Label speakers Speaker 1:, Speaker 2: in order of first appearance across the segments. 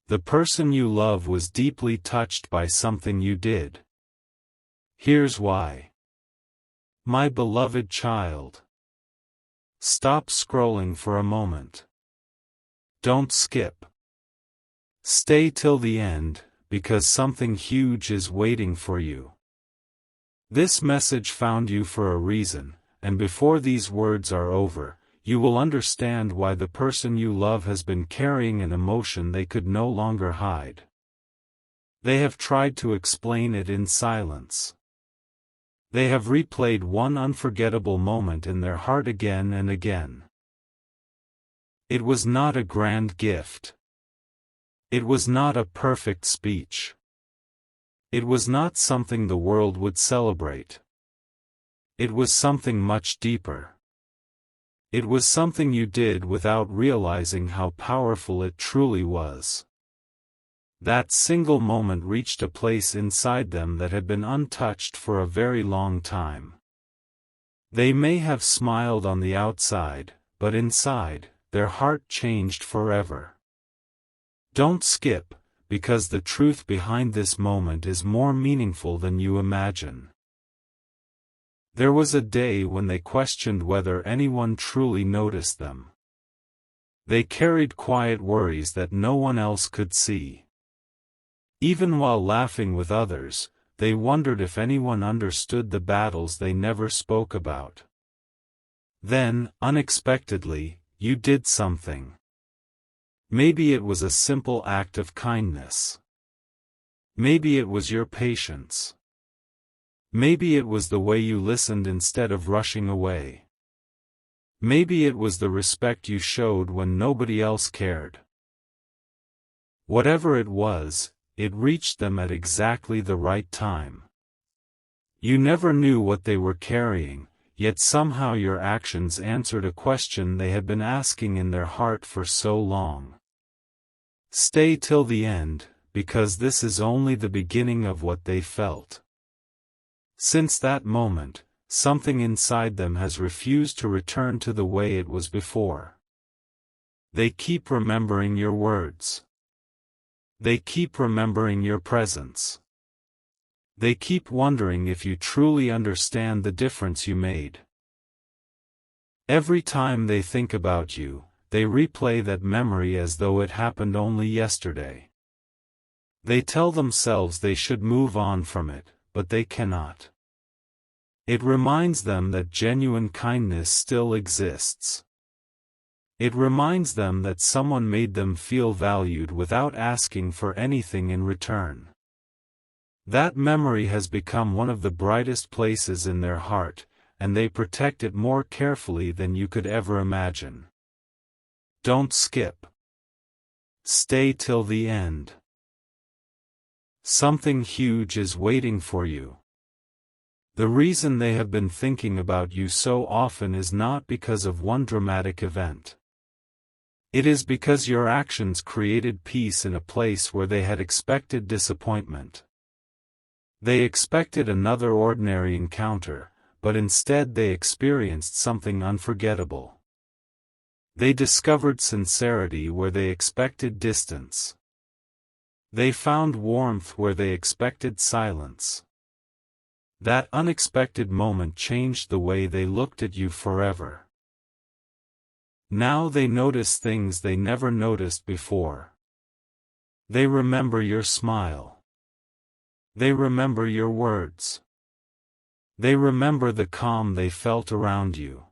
Speaker 1: The person you love was deeply touched by something you did. Here's why. My beloved child. Stop scrolling for a moment. Don't skip. Stay till the end, because something huge is waiting for you. This message found you for a reason, and before these words are over, you will understand why the person you love has been carrying an emotion they could no longer hide. They have tried to explain it in silence. They have replayed one unforgettable moment in their heart again and again. It was not a grand gift. It was not a perfect speech. It was not something the world would celebrate. It was something much deeper. It was something you did without realizing how powerful it truly was. That single moment reached a place inside them that had been untouched for a very long time. They may have smiled on the outside, but inside, their heart changed forever. Don't skip, because the truth behind this moment is more meaningful than you imagine. There was a day when they questioned whether anyone truly noticed them. They carried quiet worries that no one else could see. Even while laughing with others, they wondered if anyone understood the battles they never spoke about. Then, unexpectedly, you did something. Maybe it was a simple act of kindness. Maybe it was your patience. Maybe it was the way you listened instead of rushing away. Maybe it was the respect you showed when nobody else cared. Whatever it was, it reached them at exactly the right time. You never knew what they were carrying, yet somehow your actions answered a question they had been asking in their heart for so long. Stay till the end, because this is only the beginning of what they felt. Since that moment, something inside them has refused to return to the way it was before. They keep remembering your words. They keep remembering your presence. They keep wondering if you truly understand the difference you made. Every time they think about you, they replay that memory as though it happened only yesterday. They tell themselves they should move on from it, but they cannot. It reminds them that genuine kindness still exists. It reminds them that someone made them feel valued without asking for anything in return. That memory has become one of the brightest places in their heart, and they protect it more carefully than you could ever imagine. Don't skip. Stay till the end. Something huge is waiting for you. The reason they have been thinking about you so often is not because of one dramatic event. It is because your actions created peace in a place where they had expected disappointment. They expected another ordinary encounter, but instead they experienced something unforgettable. They discovered sincerity where they expected distance. They found warmth where they expected silence. That unexpected moment changed the way they looked at you forever. Now they notice things they never noticed before. They remember your smile. They remember your words. They remember the calm they felt around you.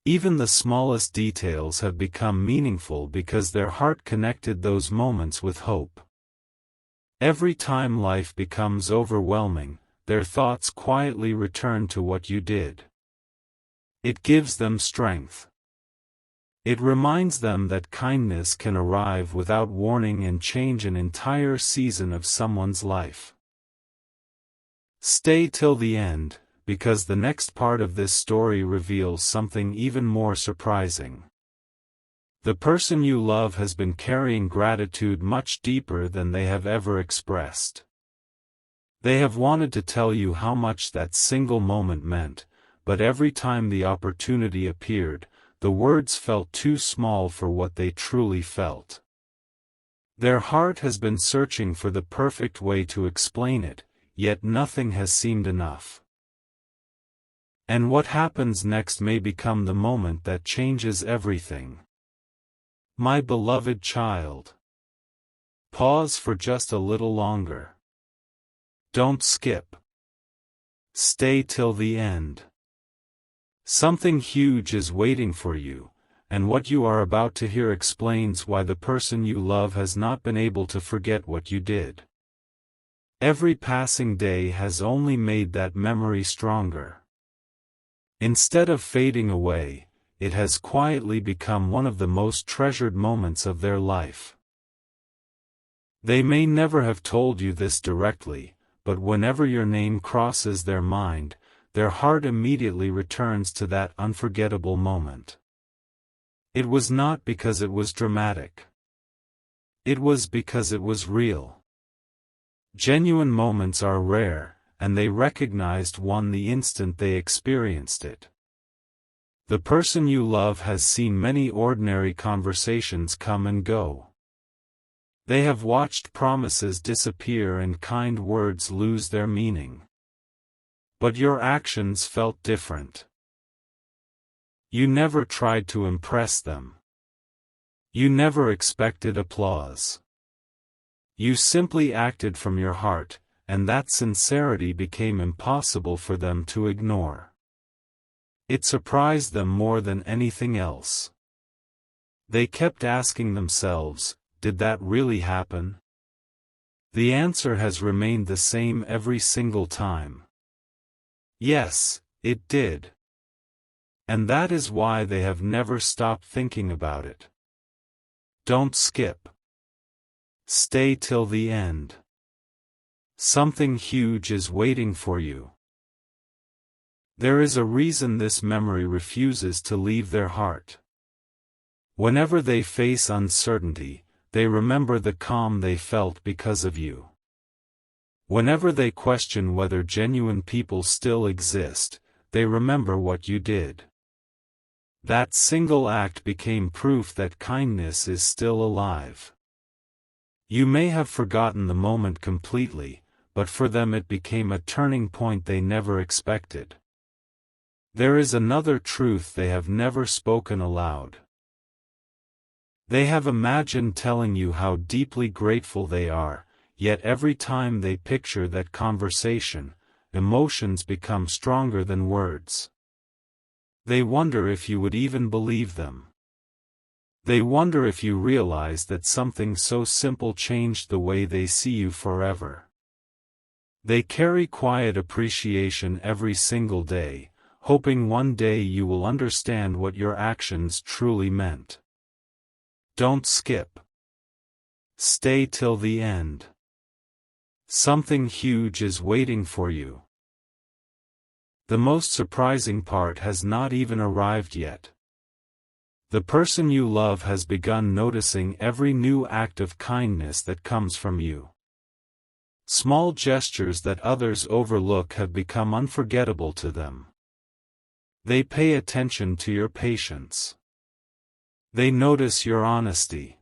Speaker 1: Even the smallest details have become meaningful because their heart connected those moments with hope. Every time life becomes overwhelming, their thoughts quietly return to what you did. It gives them strength. It reminds them that kindness can arrive without warning and change an entire season of someone's life. Stay till the end, because the next part of this story reveals something even more surprising. The person you love has been carrying gratitude much deeper than they have ever expressed. They have wanted to tell you how much that single moment meant, but every time the opportunity appeared, the words felt too small for what they truly felt. Their heart has been searching for the perfect way to explain it, yet nothing has seemed enough. And what happens next may become the moment that changes everything. My beloved child. Pause for just a little longer. Don't skip. Stay till the end. Something huge is waiting for you, and what you are about to hear explains why the person you love has not been able to forget what you did. Every passing day has only made that memory stronger. Instead of fading away, it has quietly become one of the most treasured moments of their life. They may never have told you this directly, but whenever your name crosses their mind, their heart immediately returns to that unforgettable moment. It was not because it was dramatic. It was because it was real. Genuine moments are rare, and they recognized one the instant they experienced it. The person you love has seen many ordinary conversations come and go. They have watched promises disappear and kind words lose their meaning. But your actions felt different. You never tried to impress them. You never expected applause. You simply acted from your heart, and that sincerity became impossible for them to ignore. It surprised them more than anything else. They kept asking themselves, did that really happen? The answer has remained the same every single time. Yes, it did. And that is why they have never stopped thinking about it. Don't skip. Stay till the end. Something huge is waiting for you. There is a reason this memory refuses to leave their heart. Whenever they face uncertainty, they remember the calm they felt because of you. Whenever they question whether genuine people still exist, they remember what you did. That single act became proof that kindness is still alive. You may have forgotten the moment completely, but for them it became a turning point they never expected. There is another truth they have never spoken aloud. They have imagined telling you how deeply grateful they are, yet every time they picture that conversation, emotions become stronger than words. They wonder if you would even believe them. They wonder if you realize that something so simple changed the way they see you forever. They carry quiet appreciation every single day, hoping one day you will understand what your actions truly meant. Don't skip. Stay till the end. Something huge is waiting for you. The most surprising part has not even arrived yet. The person you love has begun noticing every new act of kindness that comes from you. Small gestures that others overlook have become unforgettable to them. They pay attention to your patience. They notice your honesty.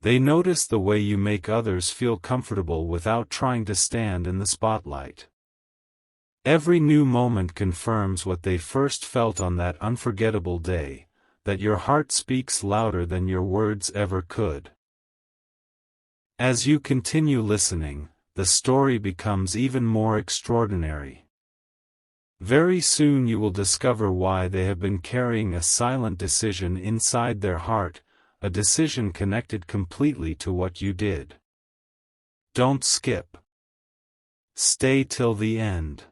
Speaker 1: They notice the way you make others feel comfortable without trying to stand in the spotlight. Every new moment confirms what they first felt on that unforgettable day, that your heart speaks louder than your words ever could. As you continue listening, the story becomes even more extraordinary. Very soon you will discover why they have been carrying a silent decision inside their heart, a decision connected completely to what you did. Don't skip. Stay till the end.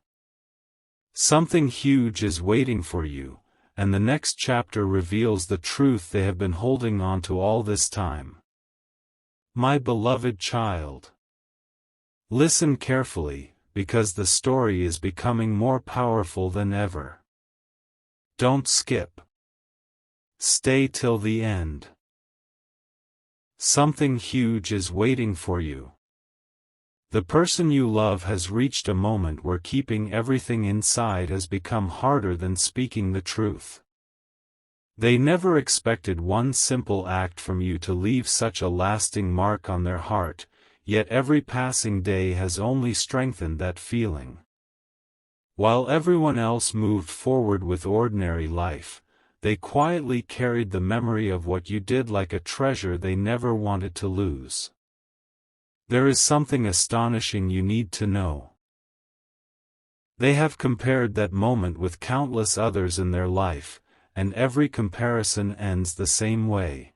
Speaker 1: Something huge is waiting for you, and the next chapter reveals the truth they have been holding on to all this time. My beloved child. Listen carefully, because the story is becoming more powerful than ever. Don't skip. Stay till the end. Something huge is waiting for you. The person you love has reached a moment where keeping everything inside has become harder than speaking the truth. They never expected one simple act from you to leave such a lasting mark on their heart, yet every passing day has only strengthened that feeling. While everyone else moved forward with ordinary life, they quietly carried the memory of what you did like a treasure they never wanted to lose. There is something astonishing you need to know. They have compared that moment with countless others in their life, and every comparison ends the same way.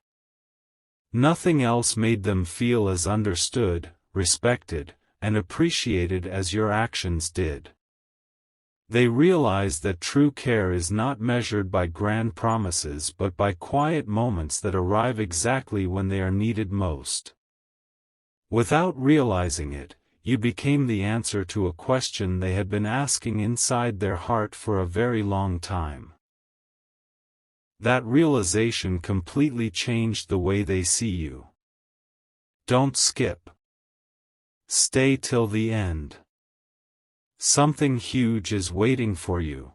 Speaker 1: Nothing else made them feel as understood, respected, and appreciated as your actions did. They realized that true care is not measured by grand promises but by quiet moments that arrive exactly when they are needed most. Without realizing it, you became the answer to a question they had been asking inside their heart for a very long time. That realization completely changed the way they see you. Don't skip. Stay till the end. Something huge is waiting for you.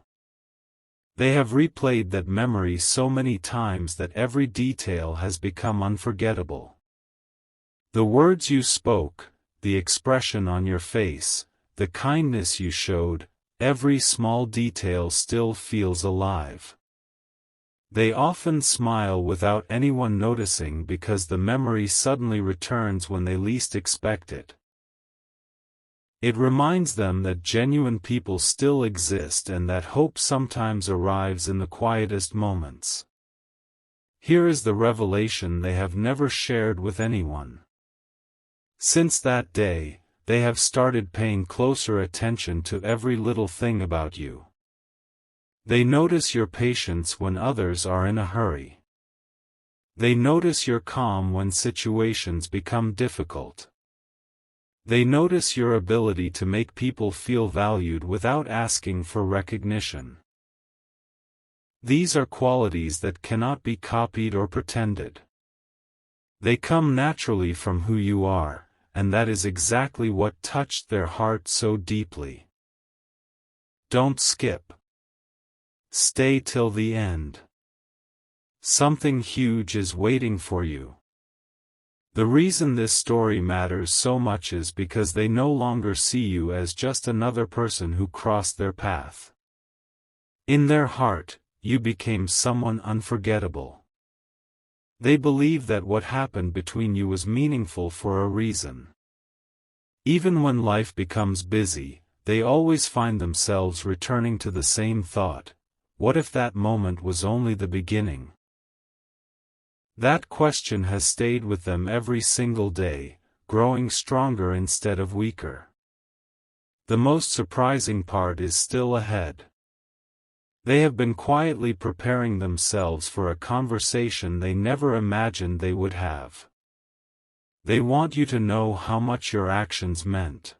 Speaker 1: They have replayed that memory so many times that every detail has become unforgettable. The words you spoke, the expression on your face, the kindness you showed, every small detail still feels alive. They often smile without anyone noticing because the memory suddenly returns when they least expect it. It reminds them that genuine people still exist and that hope sometimes arrives in the quietest moments. Here is the revelation they have never shared with anyone. Since that day, they have started paying closer attention to every little thing about you. They notice your patience when others are in a hurry. They notice your calm when situations become difficult. They notice your ability to make people feel valued without asking for recognition. These are qualities that cannot be copied or pretended. They come naturally from who you are, and that is exactly what touched their heart so deeply. Don't skip. Stay till the end. Something huge is waiting for you. The reason this story matters so much is because they no longer see you as just another person who crossed their path. In their heart, you became someone unforgettable. They believe that what happened between you was meaningful for a reason. Even when life becomes busy, they always find themselves returning to the same thought: what if that moment was only the beginning? That question has stayed with them every single day, growing stronger instead of weaker. The most surprising part is still ahead. They have been quietly preparing themselves for a conversation they never imagined they would have. They want you to know how much your actions meant.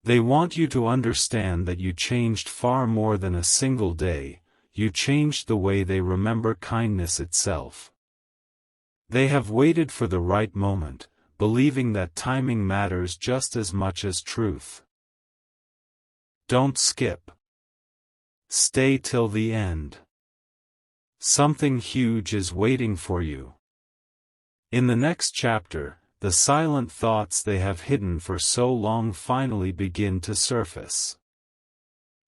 Speaker 1: They want you to understand that you changed far more than a single day, you changed the way they remember kindness itself. They have waited for the right moment, believing that timing matters just as much as truth. Don't skip. Stay till the end. Something huge is waiting for you. In the next chapter, the silent thoughts they have hidden for so long finally begin to surface.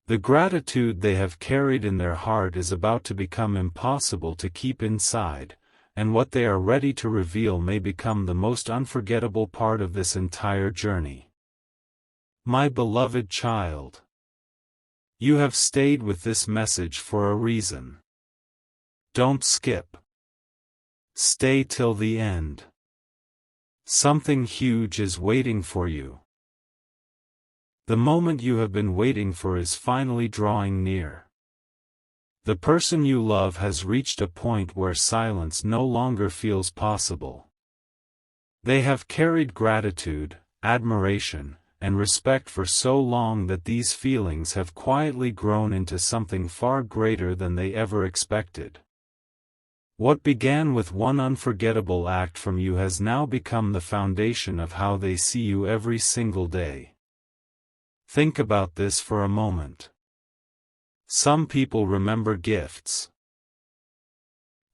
Speaker 1: The gratitude they have carried in their heart is about to become impossible to keep inside, and what they are ready to reveal may become the most unforgettable part of this entire journey. My beloved child, you have stayed with this message for a reason. Don't skip. Stay till the end. Something huge is waiting for you. The moment you have been waiting for is finally drawing near. The person you love has reached a point where silence no longer feels possible. They have carried gratitude, admiration, and respect for so long that these feelings have quietly grown into something far greater than they ever expected. What began with one unforgettable act from you has now become the foundation of how they see you every single day. Think about this for a moment. Some people remember gifts.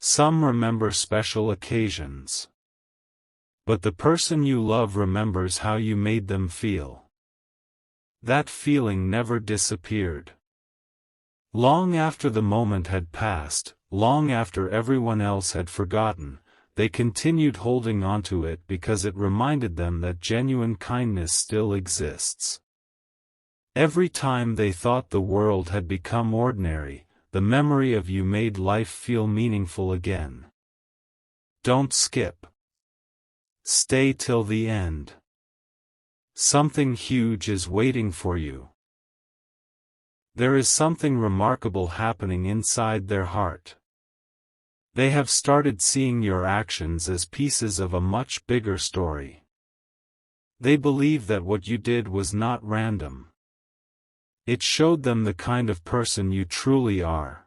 Speaker 1: Some remember special occasions. But the person you love remembers how you made them feel. That feeling never disappeared. Long after the moment had passed, long after everyone else had forgotten, they continued holding onto it because it reminded them that genuine kindness still exists. Every time they thought the world had become ordinary, the memory of you made life feel meaningful again. Don't skip. Stay till the end. Something huge is waiting for you. There is something remarkable happening inside their heart. They have started seeing your actions as pieces of a much bigger story. They believe that what you did was not random. It showed them the kind of person you truly are.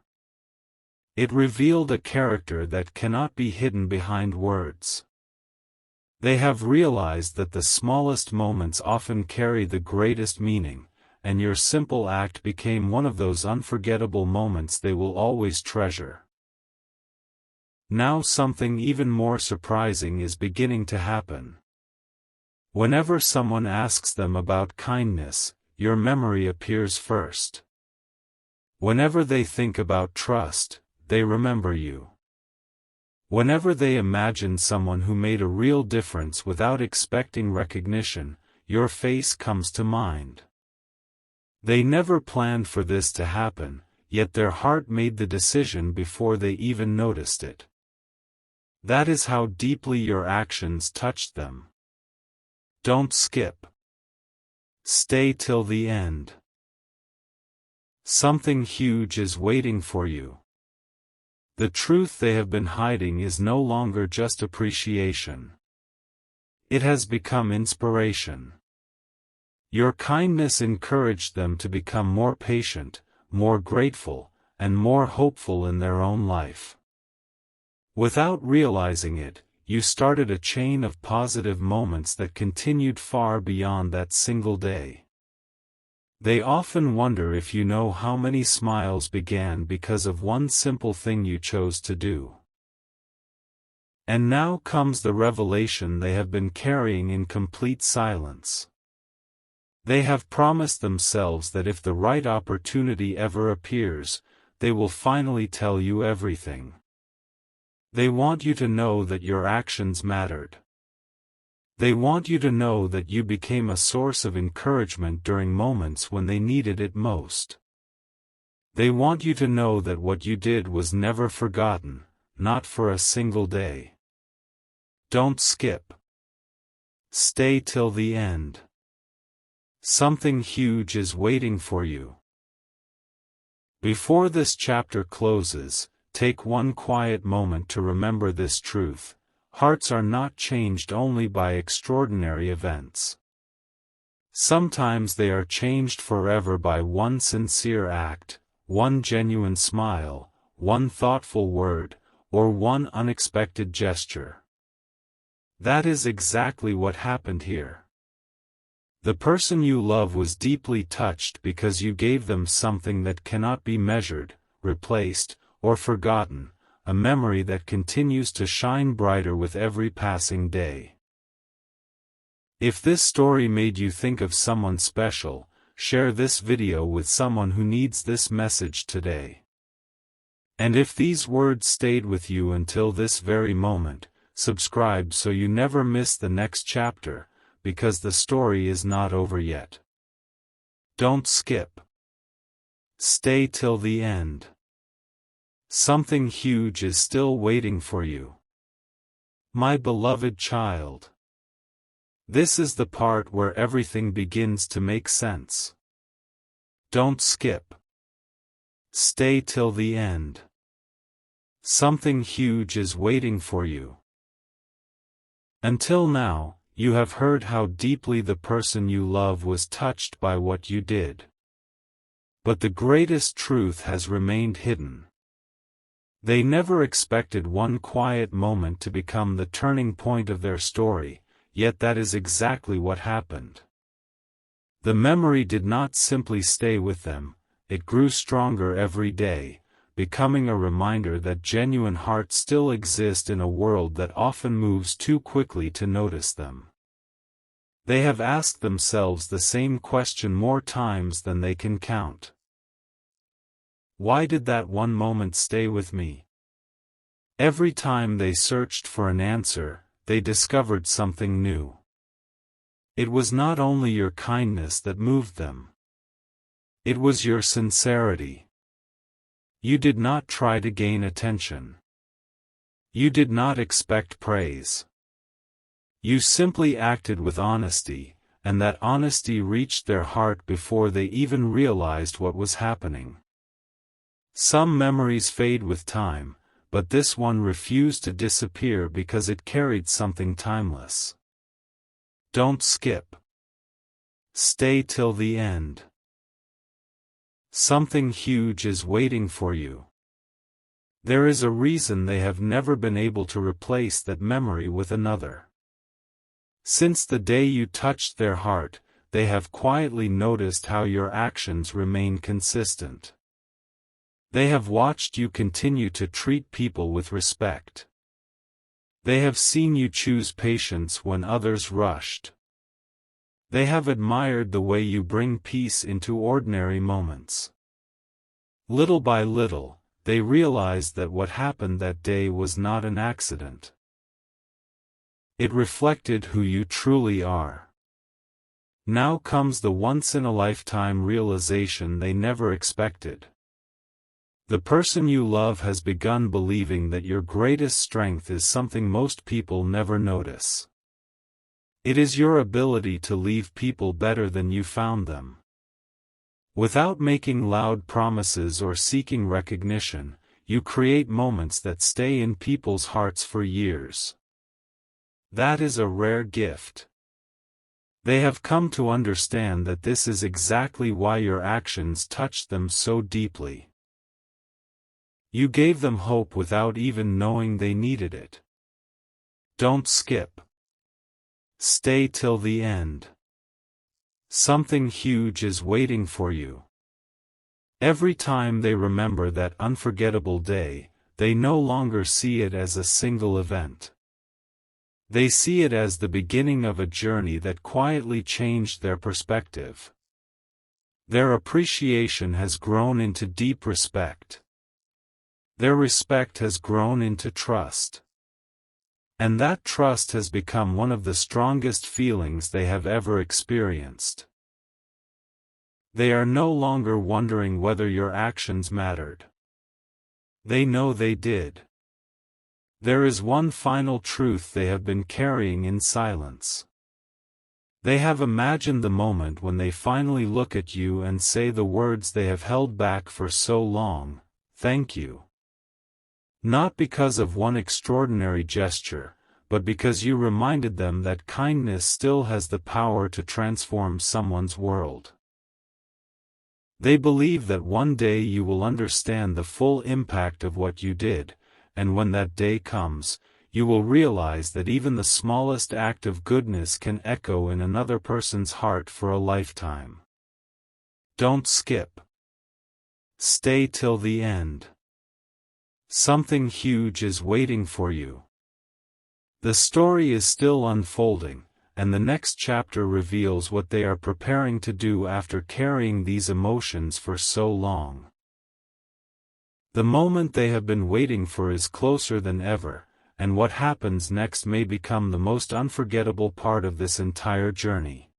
Speaker 1: It revealed a character that cannot be hidden behind words. They have realized that the smallest moments often carry the greatest meaning, and your simple act became one of those unforgettable moments they will always treasure. Now something even more surprising is beginning to happen. Whenever someone asks them about kindness, your memory appears first. Whenever they think about trust, they remember you. Whenever they imagine someone who made a real difference without expecting recognition, your face comes to mind. They never planned for this to happen, yet their heart made the decision before they even noticed it. That is how deeply your actions touched them. Don't skip. Stay till the end. Something huge is waiting for you. The truth they have been hiding is no longer just appreciation. It has become inspiration. Your kindness encouraged them to become more patient, more grateful, and more hopeful in their own life. Without realizing it, you started a chain of positive moments that continued far beyond that single day. They often wonder if you know how many smiles began because of one simple thing you chose to do. And now comes the revelation they have been carrying in complete silence. They have promised themselves that if the right opportunity ever appears, they will finally tell you everything. They want you to know that your actions mattered. They want you to know that you became a source of encouragement during moments when they needed it most. They want you to know that what you did was never forgotten, not for a single day. Don't skip. Stay till the end. Something huge is waiting for you. Before this chapter closes, take one quiet moment to remember this truth: hearts are not changed only by extraordinary events. Sometimes they are changed forever by one sincere act, one genuine smile, one thoughtful word, or one unexpected gesture. That is exactly what happened here. The person you love was deeply touched because you gave them something that cannot be measured, replaced, or forgotten, a memory that continues to shine brighter with every passing day. If this story made you think of someone special, share this video with someone who needs this message today. And if these words stayed with you until this very moment, subscribe so you never miss the next chapter, because the story is not over yet. Don't skip. Stay till the end. Something huge is still waiting for you. My beloved child. This is the part where everything begins to make sense. Don't skip. Stay till the end. Something huge is waiting for you. Until now, you have heard how deeply the person you love was touched by what you did. But the greatest truth has remained hidden. They never expected one quiet moment to become the turning point of their story, yet that is exactly what happened. The memory did not simply stay with them, it grew stronger every day, becoming a reminder that genuine hearts still exist in a world that often moves too quickly to notice them. They have asked themselves the same question more times than they can count. Why did that one moment stay with me? Every time they searched for an answer, they discovered something new. It was not only your kindness that moved them. It was your sincerity. You did not try to gain attention. You did not expect praise. You simply acted with honesty, and that honesty reached their heart before they even realized what was happening. Some memories fade with time, but this one refused to disappear because it carried something timeless. Don't skip. Stay till the end. Something huge is waiting for you. There is a reason they have never been able to replace that memory with another. Since the day you touched their heart, they have quietly noticed how your actions remain consistent. They have watched you continue to treat people with respect. They have seen you choose patience when others rushed. They have admired the way you bring peace into ordinary moments. Little by little, they realized that what happened that day was not an accident. It reflected who you truly are. Now comes the once-in-a-lifetime realization they never expected. The person you love has begun believing that your greatest strength is something most people never notice. It is your ability to leave people better than you found them. Without making loud promises or seeking recognition, you create moments that stay in people's hearts for years. That is a rare gift. They have come to understand that this is exactly why your actions touched them so deeply. You gave them hope without even knowing they needed it. Don't skip. Stay till the end. Something huge is waiting for you. Every time they remember that unforgettable day, they no longer see it as a single event. They see it as the beginning of a journey that quietly changed their perspective. Their appreciation has grown into deep respect. Their respect has grown into trust. And that trust has become one of the strongest feelings they have ever experienced. They are no longer wondering whether your actions mattered. They know they did. There is one final truth they have been carrying in silence. They have imagined the moment when they finally look at you and say the words they have held back for so long, "Thank you." Not because of one extraordinary gesture, but because you reminded them that kindness still has the power to transform someone's world. They believe that one day you will understand the full impact of what you did, and when that day comes, you will realize that even the smallest act of goodness can echo in another person's heart for a lifetime. Don't skip. Stay till the end. Something huge is waiting for you. The story is still unfolding, and the next chapter reveals what they are preparing to do after carrying these emotions for so long. The moment they have been waiting for is closer than ever, and what happens next may become the most unforgettable part of this entire journey.